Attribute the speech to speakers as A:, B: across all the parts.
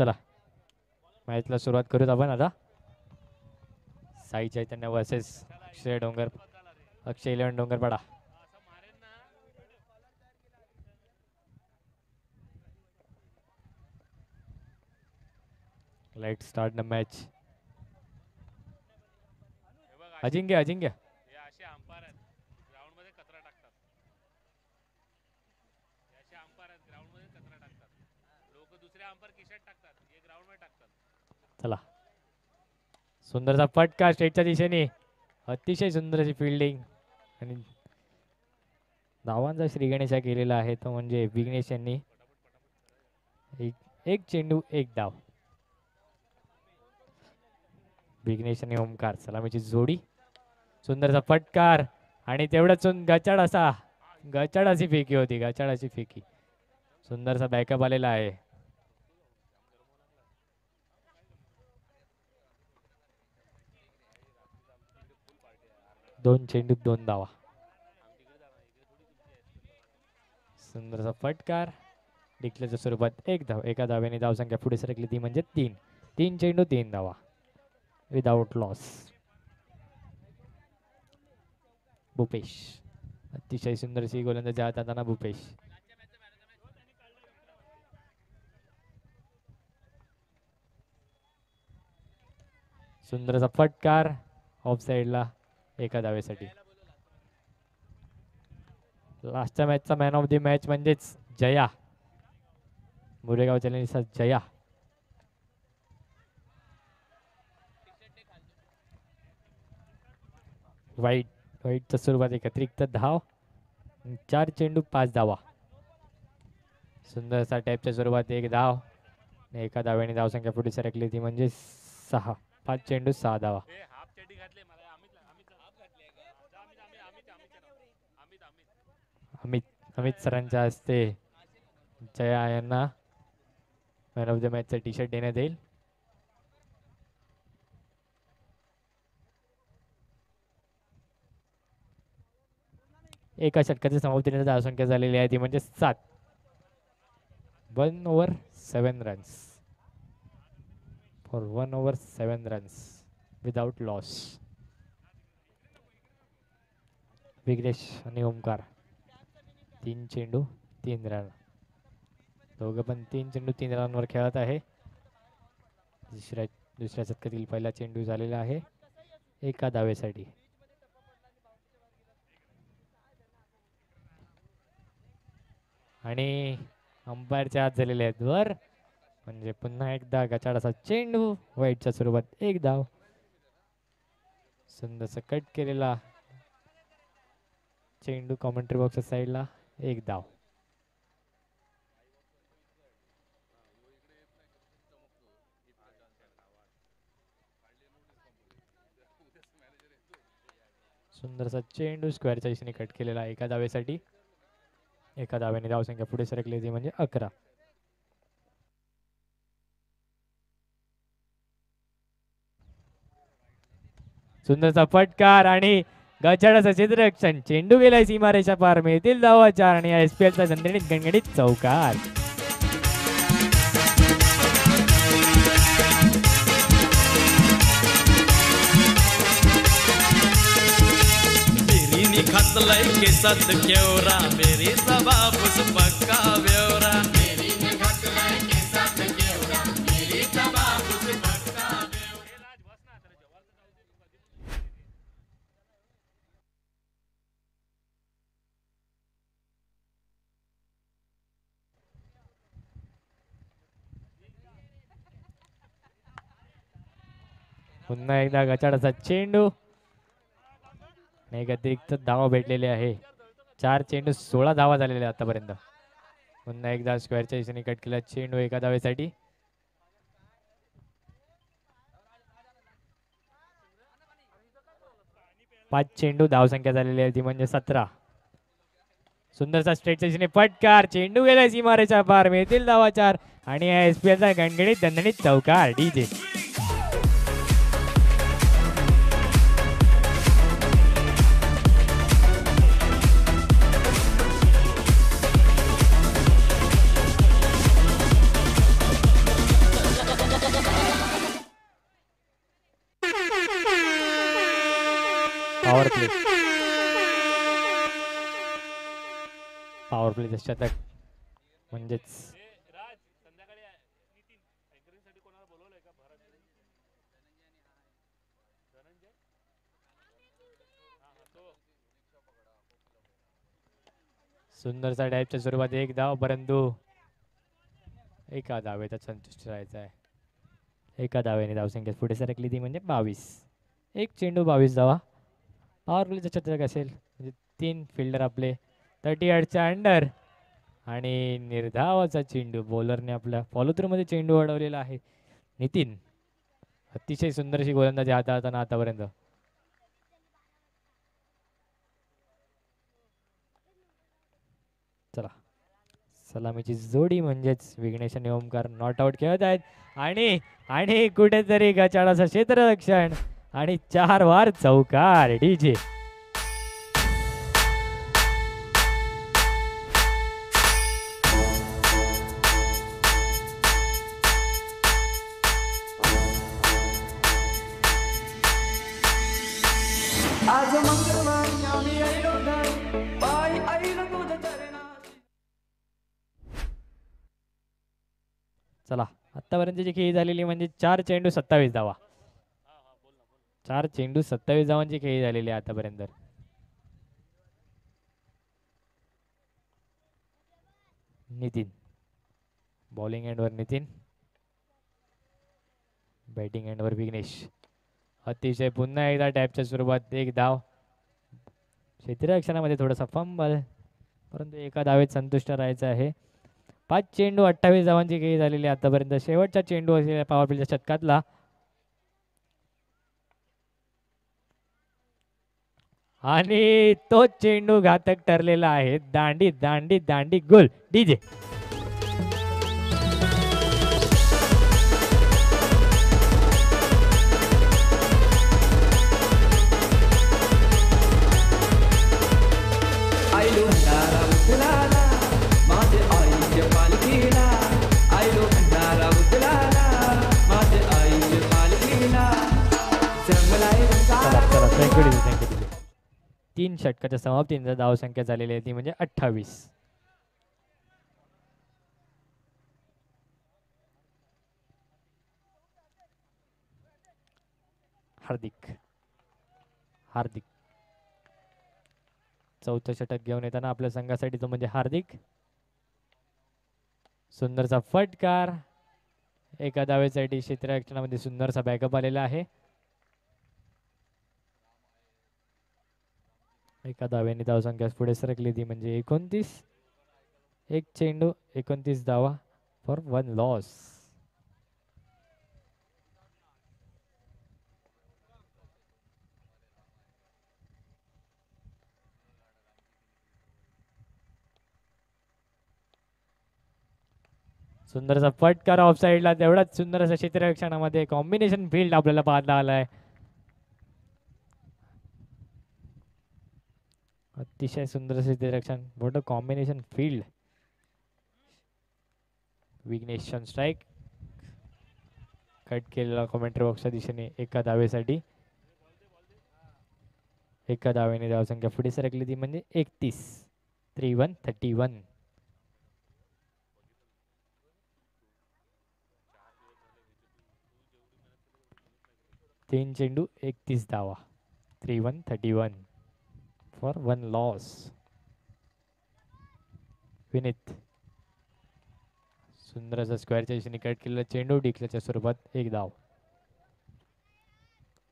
A: चला मॅचला सुरुवात करूत आपण आता. Sai Chaitanya versus Akshay 11 Dongarpada. Let's start the match. Ajinkya चला सुंदरचा फटका स्टेटच्या दिशेने. अतिशय सुंदर अशी फिल्डिंग आणि धावांचा श्रीगणेशा केलेला आहे तो म्हणजे विघ्नेश यांनी. एक चेंडू एक धाव. विघ्नेश आणि ओमकार सलामीची जोडी. सुंदरचा फटकार आणि तेवढंच गचाडाची फेकी होती. गचाडाची फेकी. सुंदरचा बॅकअप आलेला आहे. दोन चेंडू दोन धावा. सुंदरचा फटकार डिक्लेअरच्या स्वरूपात एक धाव. एका धाव्याने धावसंख्या पुढे सरकली ती म्हणजे 3 चेंडू 3 धावा विदाउट लॉस. भूपेश अतिशय सुंदर अशी गोलंदाजी हाताळताना भूपेश. सुंदरचा फटकार ऑफ साइडला एका धावेसाठी. लास्टच्या मॅचचा मॅन ऑफ द मॅच म्हणजेच जया. मुरेगाव चॅलेंजचा जया. वाईटच्या सुरुवात एक अतिरिक्त धाव. 4 चेंडू 5 धावा. सुंदरसा टॅपच्या सुरुवात एक धाव. एका धाव्याने धावसंख्या पुढे सरकली ती म्हणजे 6. 5 चेंडू 6 धावा. अमित सरांच्या हस्ते जया यांना मॅन ऑफ द मॅचचा टी शर्ट देण्यात येईल. एका षटकाच्या समाप्तीने धावसंख्या झालेली आहे ती म्हणजे 7. 1 over 7 runs for 1 over 7 runs without loss. Vighnesh आणि ओमकार 3 चेंडू 3 रन. दोघं पण 3 चेंडू 3 रनवर खेळत आहे. दुसऱ्या षटकातील पहिला चेंडू झालेला आहे एका धावेसाठी. आणि अंपायरच्या हात झालेले आहेत वर म्हणजे पुन्हा एकदा गचाडाचा चेंडू. वाईटच्या स्वरूपात एक धाव. सुंदरसा कट केलेला चेंडू कॉमेंट्री बॉक्सच्या साईडला एक धाव. सुंदरसा चेंडू स्क्वेअरच्या दिशेने कट केलेला एका धावेसाठी. एका धाव्याने धावसंख्या पुढे सरकली ती म्हणजे 11. सुंदरचा फटकार आणि गचाडाचा क्षेत्ररक्षण. चेंडू गेलाय सीमारेषा पार. मिळतील धावा 4 आणि ISPLचा गणगणित चौकार.
B: खतलय केसात केवरा मेरी सबाबुस पक्का व्यवरा.
A: पुन्हा एकदा गचाडाचा चेंडू. एक अतिरिक्त धावा भेटलेले आहे. 4 चेंडू 16 धावा झालेल्या आतापर्यंत. पुन्हा एकदा स्क्वेअरच्या दिशेने कट केला चेंडू एका धावेसाठी. पाच चेंडू धावसंख्या झालेली आहे ती म्हणजे 17. सुंदरसा स्ट्रेटच्या दिशेने फटकार. चेंडू गेलाय सीमारेषा पार. मिळतील धावा 4 आणि ISPLचा गणगणित दणदणीत चौकार. DJ power play. Power play शतक म्हणजेच सुंदरसा डायपच्या स्वरूपात एक धाव, परंतु एका धावेचा संतुष्ट राहायचा आहे. एका धावेने धावसंख्या पुढे सरकली ती म्हणजे 22. एक चेंडू 22 धावा. पॉवर प्लेचं शतक असेल म्हणजे 3 फिल्डर आपले 38च्या अंडर आणि निर्धावाचा चेंडू बॉलरने आपल्या फॉलो थ्रू मध्ये चेंडू अडवलेला आहे. नितीन अतिशय सुंदरशी गोलंदाजी हाताळताना आतापर्यंत. चला सलामीची जोडी म्हणजेच विघ्नेश आणि ओमकार नॉट आउट खेळत आहेत आणि आणि कुठेतरी गचाळाचं क्षेत्ररक्षण आणि 4 वार चौकार. डीजे
C: आज मंगळवारी आम्ही आईलो घर पाय आईलो तुझ्या चरणात.
A: चला आतापर्यंतची खेळी झालेली म्हणजे 4 चेंडू 27 धावा. 4 चेंडू 27 धावांची खेळी झालेली आहे आतापर्यंत. नितीन बॉलिंग एंडवर नितीन, बॅटिंग एंडवर विघ्नेश. अतिशय पुन्हा एकदा टॅपच्या स्वरूपात एक धाव. क्षेत्ररक्षणामध्ये थोडासा फंबल, परंतु एका धावेत संतुष्ट राहायचं आहे. 5 चेंडू 28 धावांची खेळी झालेली आहे आतापर्यंत. शेवटचा चेंडू असलेल्या पॉवर प्लेच्या शतकातला आणि तो चेंडू घातक ठरलेला आहे. दांडी दांडी दांडी गोल. डीजे
C: आईलो भंडारा उचलाला माझे आईच्या पालखीला. आईलो भंडारा उचलाला माझे आईच्या पालखीला. जंगलाय
A: चला चला थँक्यू डीजे, थँक्यू डीजे. 3 षटकाच्या समाप्तीनंतर धावसंख्या झालेली आहे ती म्हणजे 28. हार्दिक हार्दिक चौथं षटक घेऊन येताना आपल्या संघासाठी तो म्हणजे हार्दिक. सुंदरचा फटकार. एका धावेसाठी क्षेत्ररक्षणामध्ये सुंदरसा बॅकअप आलेला आहे. एका धावेने धावसंख्या पुढे सरकली ती म्हणजे 29. एक चेंडू 29 धावा फॉर 1 लॉस. सुंदरसा फटकार ऑफ साईडला. तेवढाच सुंदर असा क्षेत्ररक्षणामध्ये कॉम्बिनेशन फील्ड आपल्याला पाहता आलाय. अतिशय सुंदर क्षेत्ररक्षण, मोठं combination field. Vighnesh strike cut केलेला कॉमेंट्री बॉक्सच्या दिशेने एका धावेसाठी. एका धावेने धावसंख्या पुढे सरकली ती म्हणजे 31. 31. 3 चेंडू 31 धावा. 31 फॉर 1 लॉस. विनीत सुंदर असा स्क्वेअरच्या दिशेने कट केलेला चेंडू डिक्लेच्या स्वरूपात एक धाव.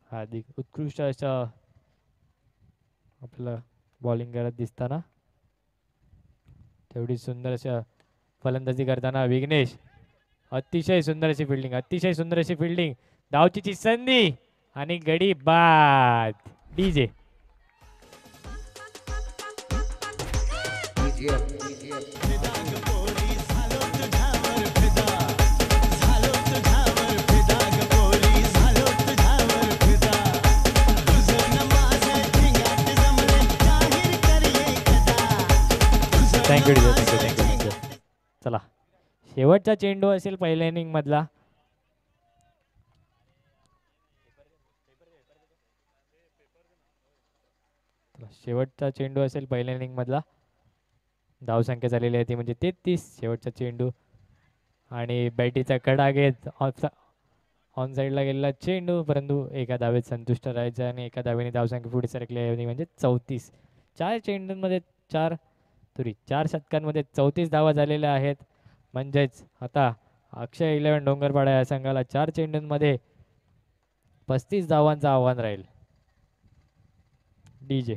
A: हार्दिक उत्कृष्ट अशा आपलं बॉलिंग करत दिसताना, तेवढी सुंदर अशा फलंदाजी करताना विघ्नेश. अतिशय सुंदर अशी फिल्डिंग, अतिशय सुंदर अशी फिल्डिंग. धावचीची संधी आणि गडी बाद. DJ thank you DJ, thank you. चला शेवटचा चेंडू असेल पहिल्या इनिंग मधला. चला, शेवटचा चेंडू असेल पहिल्या इनिंग मधला. धावसंख्या झालेली आहे ती म्हणजे 33. शेवटचा चेंडू आणि बॅटीचा कडा घेत ऑन साईडला गेलेला चेंडू, परंतु एका धावेत संतुष्ट राहायचं आणि एका धावेने धावसंख्या पुढे सरकली आहे म्हणजे 34. 4 चेंडूंमध्ये 4 षटकांमध्ये 34 धावा झालेल्या आहेत. म्हणजेच आता अक्षय 11 डोंगरपाडा या संघाला 4 चेंडूंमध्ये 35 धावांचं आव्हान राहील. डीजे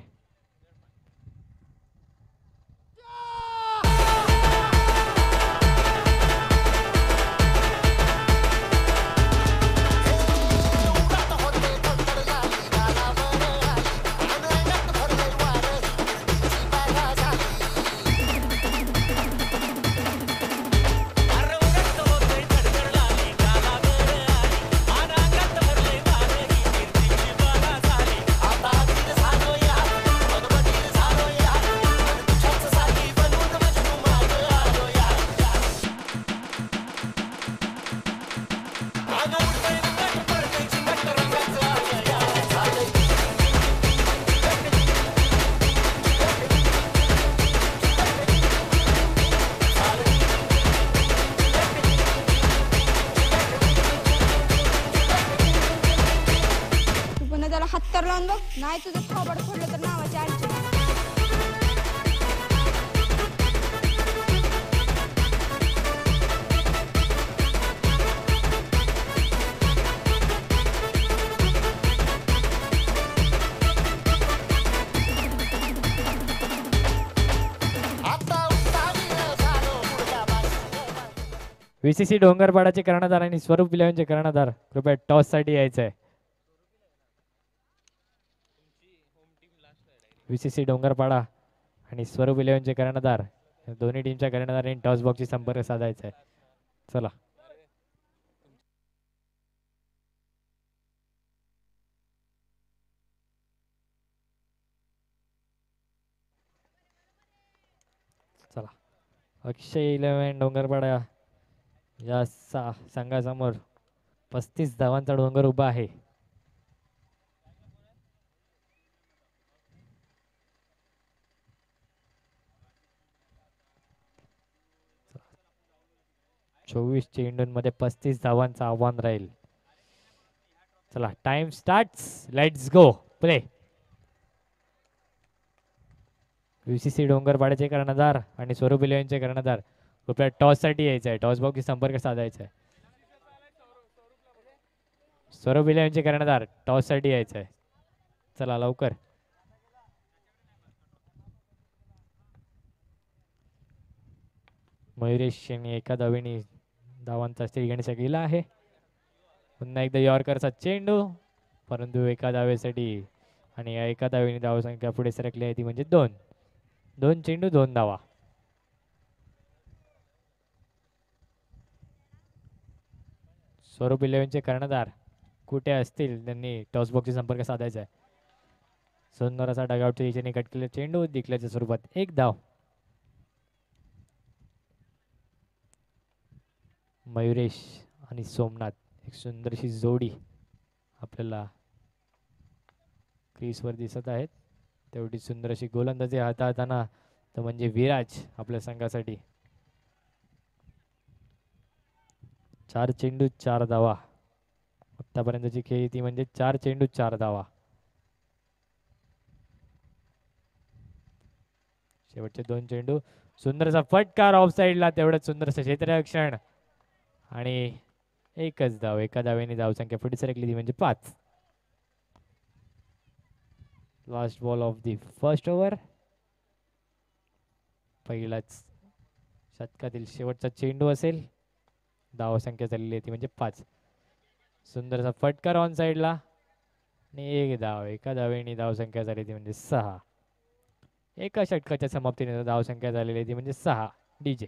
D: हत्तर लावून बघ, नाही तुझं थोबड फोडलं तर नावाची अडचण.
A: VCC डोंगरपाडाचे कर्णधार आणि स्वरूप इलेव्हनचे कर्णधार कृपया टॉस साठी यायचं आहे. VCC डोंगरपाडा आणि स्वरूप इलेव्हनचे कर्णधार दोन्ही टीमच्या कर्णधारांनी टॉस बॉक्सशी संपर्क साधायचा आहे. चला, चला अक्षय 11 डोंगरपाडा या संघासमोर 35 धावांचा डोंगर उभा आहे. चोवीस चेंडूंमध्ये 35 धावांचं आव्हान राहील. चला, time starts, let's go play. VCC डोंगरपाड्याचे कर्णधार आणि स्वरूप इलेव्हनचे कर्णधार कृपया टॉस साठी यायचं आहे. टॉस बॉक्स संपर्क साधायचा आहे. स्वरूप इलेव्हनचे कर्णधार टॉस साठी यायचं आहे. चला लवकर. मयुरेश यांनी एका धावेने धावांचा श्रीगणेश केला आहे. पुन्हा एकदा यॉर्करचा चेंडू, परंतु एका धावेसाठी आणि या एका धावेने धावसंख्या पुढे सरकली आहे ती म्हणजे 2 चेंडू 2 धावा. स्वरूप इलेव्हनचे कर्णधार कुठे असतील त्यांनी टॉस बॉक्सशी संपर्क साधायचा आहे. सोनोराचा डगआउटच्या दिशेने कट केलेला चेंडू दिखल्याच्या स्वरूपात 1 धाव. मयुरेश आणि सोमनाथ एक सुंदरशी जोडी आपल्याला क्रीजवर दिसत आहेत. तेवढी सुंदर अशी गोलंदाजी हाताळताना तर म्हणजे विराज आपल्या संघासाठी. 4 चेंडू 4 धावा आतापर्यंतची खेळी ती म्हणजे 4 चेंडू 4 धावा. शेवटचे 2 चेंडू, सुंदरसा फटकार ऑफ साईडला, तेवढंच सुंदरसं क्षेत्ररक्षण आणि एकच धाव. एका धावेने धावसंख्या पुढे सरकली ती म्हणजे 5. Last ball of the first over. पहिलाच शतकातील शेवटचा चेंडू असेल. धावसंख्या झालेली ती म्हणजे 5. सुंदरसा फटकार ऑन साईडला आणि 1 धाव. एका धावेने धावसंख्या झाली ती म्हणजे 6. एका षटकाच्या समाप्तीने धावसंख्या झालेली ती म्हणजे 6. डीजे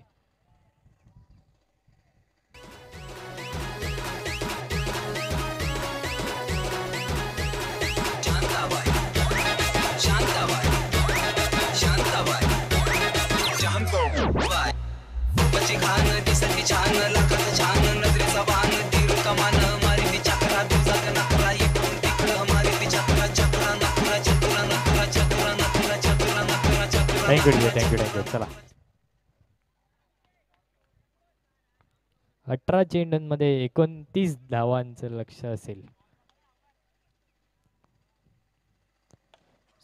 E: खान दिसती छान लाखात छान नजरेचा बाण तीर कमान मारी ती चक्रा दुजाक नकरा इकडून तिकडं मारी ती चक्रा चक्रा नकरा चक्रा नकरा चक्रा नकरा
A: थँक्यू चला 18 चेंडूंमध्ये 29 धावांचं लक्ष असेल.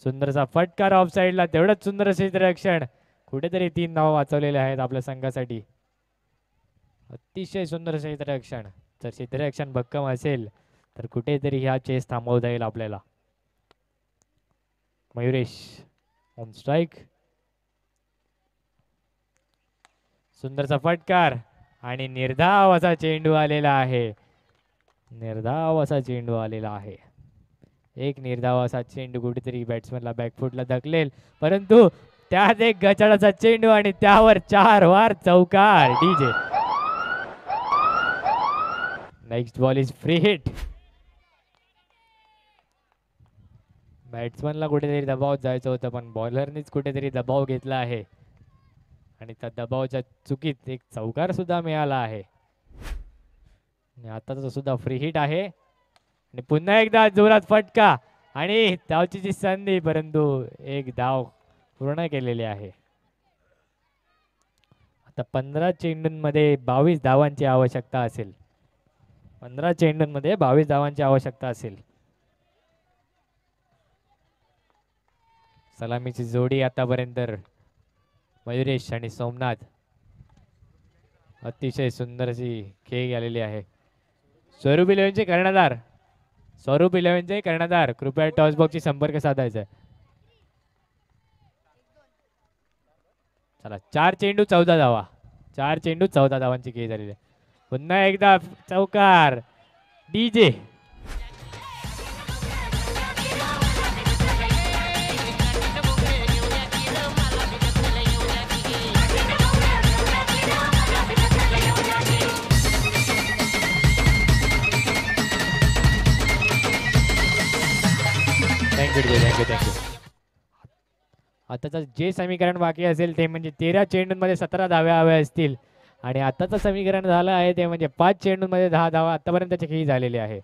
A: सुंदरसा फटकार ऑफ साइडला, तेवढंच सुंदर क्षेत्ररक्षण, कुठेतरी 3 धावा वाचवलेले आहेत आपल्या संघासाठी. अतिशय सुंदर क्षेत्ररक्षण. जर क्षेत्ररक्षण भक्कम असेल तर कुठेतरी हा चेस थांबवता येईल आपल्याला. Mayuresh on strike. सुंदरसा फटकार आणि निर्धाव असा चेंडू आलेला आहे. निर्धाव असा चेंडू आलेला आहे. एक निर्धाव असा चेंडू कुठेतरी बॅट्समनला बॅकफुटला धकलेल, परंतु त्यात एक गचाळाचा चेंडू आणि त्यावर 4 वार चौकार. DJ next ball is free hit. बॅट्समनला कुठेतरी दबाव जायचं होतं, पण बॉलरनीच कुठेतरी दबाव घेतला आहे आणि त्या दबावाच्या चुकीत एक चौकार सुद्धा मिळाला आहे. आता सुद्धा फ्री हिट आहे आणि पुन्हा एकदा जोरात फटका आणि धावची संधी, परंतु एक धाव पूर्ण केलेली आहे. आता 15 चेंडूंमध्ये 22 धावांची आवश्यकता असेल. 15 चेंडूंमध्ये 22 धावांची आवश्यकता असेल. सलामीची जोडी आतापर्यंत मयुरेश आणि सोमनाथ. अतिशय सुंदर अशी खेळ आलेली आहे. स्वरूप इलेव्हनचे कर्णधार, स्वरूप इलेव्हनचे कर्णधार, कृपया टॉस बॉक्सशी संपर्क साधायचा. चला 4 चेंडू 14 धावा. 4 चेंडू 14 धावांची खेळ झालेली आहे. पुन्हा एकदा चौकार. DJ thank you. आताचं जे समीकरण बाकी असेल ते म्हणजे 13 चेंडूंमध्ये 17 धाव्या हव्या असतील आणि आताचं समीकरण झालं आहे ते म्हणजे 5 चेंडूंमध्ये 10 धावा आतापर्यंतची खेळी झालेली आहे.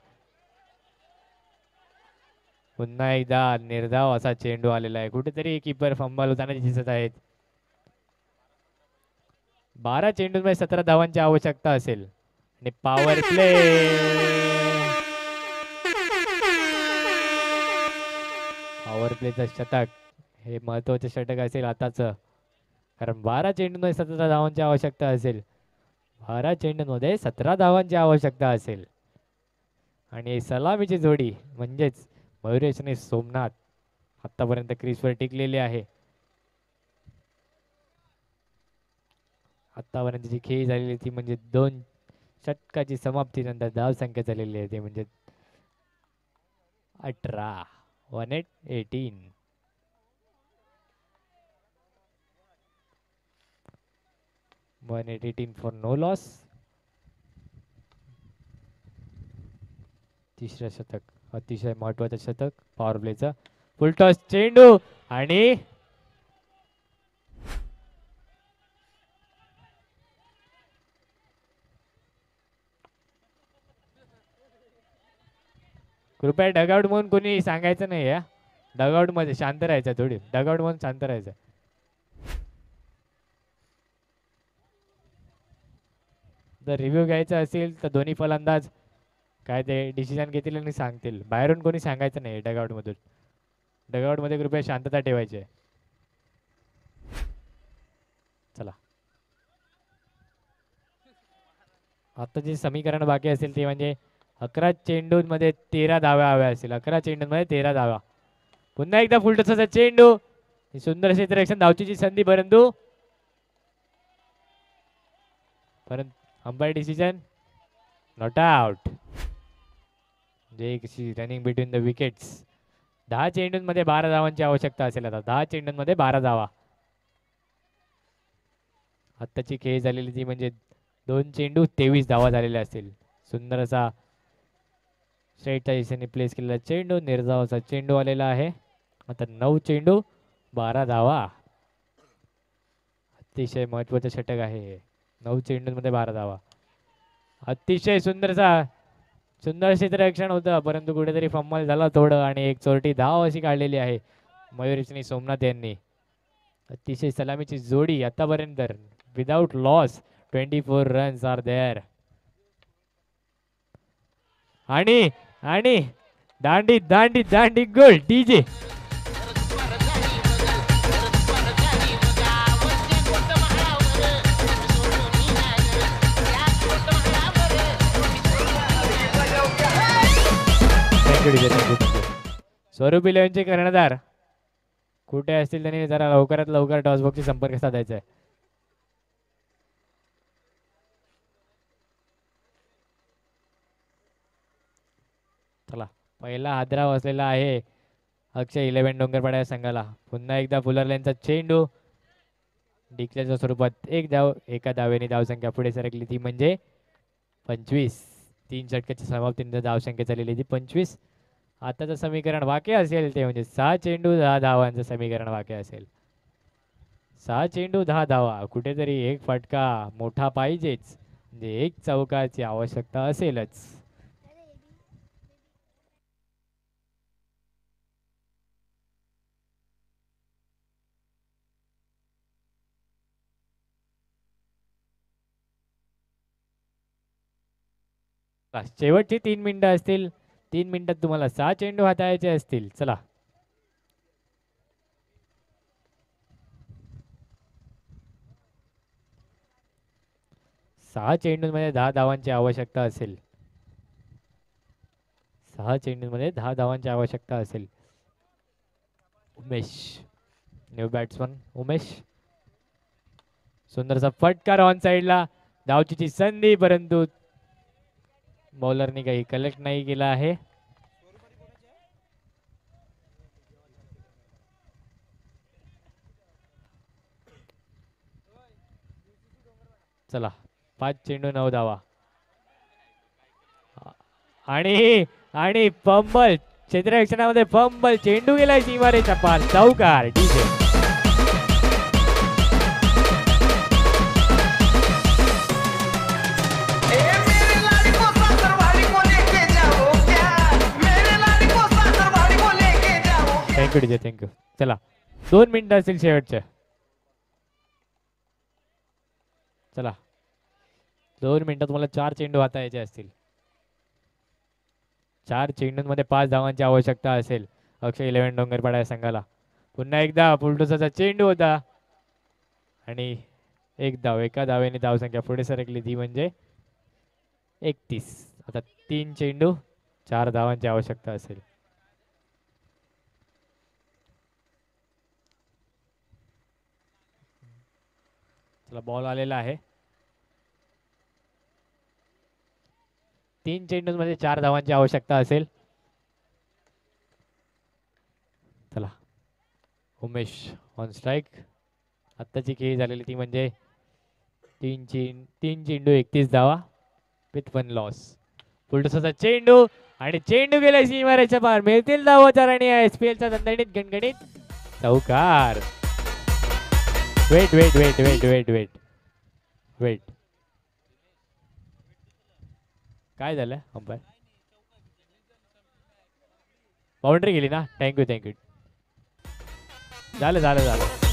A: पुन्हा एकदा निर्धाव असा चेंडू आलेला आहे. कुठेतरी कीपर फंबल होताना दिसत आहेत. 12 चेंडूंमध्ये 17 धावांची आवश्यकता असेल आणि पॉवर प्ले. पॉवर प्लेचं शतक हे महत्वाचे षटक असेल आताच, कारण 12 चेंडूंमध्ये 17 धावांची आवश्यकता असेल. 12 चेंडूंमध्ये 17 धावांची आवश्यकता असेल आणि सलामीची जोडी म्हणजेच मयुरेश आणि सोमनाथ आतापर्यंत क्रीजवर टिकलेली आहे. आतापर्यंतची खेळी झालेली ती म्हणजे 2 षटकाची समाप्तीनंतर धाव संख्या झालेली आहे ते म्हणजे 18. 18 118 फॉर नो लॉस. तिसरं शतक, अतिशय महत्वाचं शतक पॉवर प्लेचं. फुलटॉस चेंडू आणि कृपया डगआउट म्हणून कोणी सांगायचं नाही. या डगआउट मध्ये शांत राहायचं, थोडी डगआउट म्हणून शांत राहायचं. जर रिव्ह्यू घ्यायचा असेल तर दोन्ही फलंदाज काय ते डिसिजन घेतील आणि सांगतील. बाहेरून कोणी सांगायचं नाही डगआउट मधून. डगआउट मध्ये कृपया शांतता ठेवायची आहे. चला आता जे समीकरण बाकी असेल ते म्हणजे 11 चेंडूंमध्ये 13 धाव्या हव्या असतील. 11 चेंडूंमध्ये 13 धावा. पुन्हा एकदा फुलटॉसचा चेंडू. सुंदर क्षेत्ररक्षण, धावचीची संधी, परंतु अंपायर डिसिजन नॉट आउट. जे रनिंग बिटवीन द विकेट्स. 10 चेंडूंमध्ये 12 धावांची आवश्यकता असेल. आता 10 चेंडूंमध्ये 12 धावा. आत्ताची खेळ झालेली ती म्हणजे 2 चेंडू 23 धावा झालेल्या असतील. सुंदर असा स्ट्रेटच्या दिशेने प्लेस केलेला चेंडू, निर्धावाचा चेंडू आलेला आहे. आता 9 चेंडू 12 धावा. अतिशय महत्वाचं षटक आहे. 9 चेंडूंमध्ये 12 धावा. अतिशय सुंदर क्षेत्ररक्षण होतं, परंतु कुठेतरी फंबल झाला थोडं आणि एक चोरटी धाव अशी काढलेली आहे मयुरेश आणि सोमनाथ यांनी. अतिशय सलामीची जोडी आतापर्यंत without loss 24 runs are there. आणि आणि दांडी दांडी दांडी गोल डीजे. स्वरूप इलेव्हनचे कर्णधार कुठे असतील त्यांनी जरा लवकरात लवकर टॉसबॉक्सशी संपर्क साधायचा आहे. चला पहिला हादरा बसलेला आहे अक्षय 11 डोंगरपाडा या संघाला. पुन्हा एकदा फुलरल्यांचा चेंडू डिक्लेअरच्या स्वरूपात एक धाव. एका धावेने धावसंख्या पुढे सरकली ती म्हणजे 25. 3 षटकाच्या समाप्तीनंतर धावसंख्या झालेली ती 25. आताचं समीकरण वाक्य असेल ते म्हणजे 6 चेंडू 10 धावांचं समीकरण वाक्य असेल. 6 चेंडू 10 धावा. कुठेतरी एक फटका मोठा पाहिजेच म्हणजे एक चौकाची आवश्यकता असेलच. शेवटची 3 मिनिटं असतील. 3 मिनिटात तुम्हाला 6 चेंडू हाताळायचे असतील. चला सहा चेंडूंमध्ये 10 धावांची आवश्यकता असेल. 6 चेंडूंमध्ये 10 धावांची आवश्यकता असेल. Umesh new batsman Umesh. सुंदरसा फटकार ऑन साइडला. धावचीची संधी परंतु बॉलरनी काही कलेक्ट नाही केला आहे. चला 5 चेंडू 9 धावा. आणि आणि फंबल क्षेत्ररक्षणामध्ये फंबल. चेंडू गेलाय सीमारेच्या पार. चौकार डीजे. Thank you DJ thank you. चला 2 मिनिटं असतील शेवटचे. चला 2 मिनिटात तुम्हाला 4 चेंडू हाताळायचे असतील. 4 चेंडूंमध्ये 5 धावांची आवश्यकता असेल अक्षय 11 डोंगरपाडा या संघाला. पुन्हा एकदा फुलटोसाचा चेंडू होता आणि एक धाव. एका धावेने धावसंख्या पुढे सरकली ती म्हणजे 31. आता 3 चेंडू 4 धावांची आवश्यकता असेल. चला बॉल आलेला आहे. 3 चेंडूंमध्ये 4 धावांची आवश्यकता असेल. चला उमेश ऑन स्ट्राईक. आत्ताची खेळी झालेली ती म्हणजे 3 चेंडू 31 धावा विथ 1 लॉस. फुलटोसाचा चेंडू आणि चेंडू गेला सीमारेच्या पार. मिळतील धावा 4 आणि SPLचा दणदणीत गणगणित चौकार. Wait wait wait wait wait wait wait काय झालं अंपायर? बाउंड्री गेली ना. Thank you thank you. झालं झालं झालं.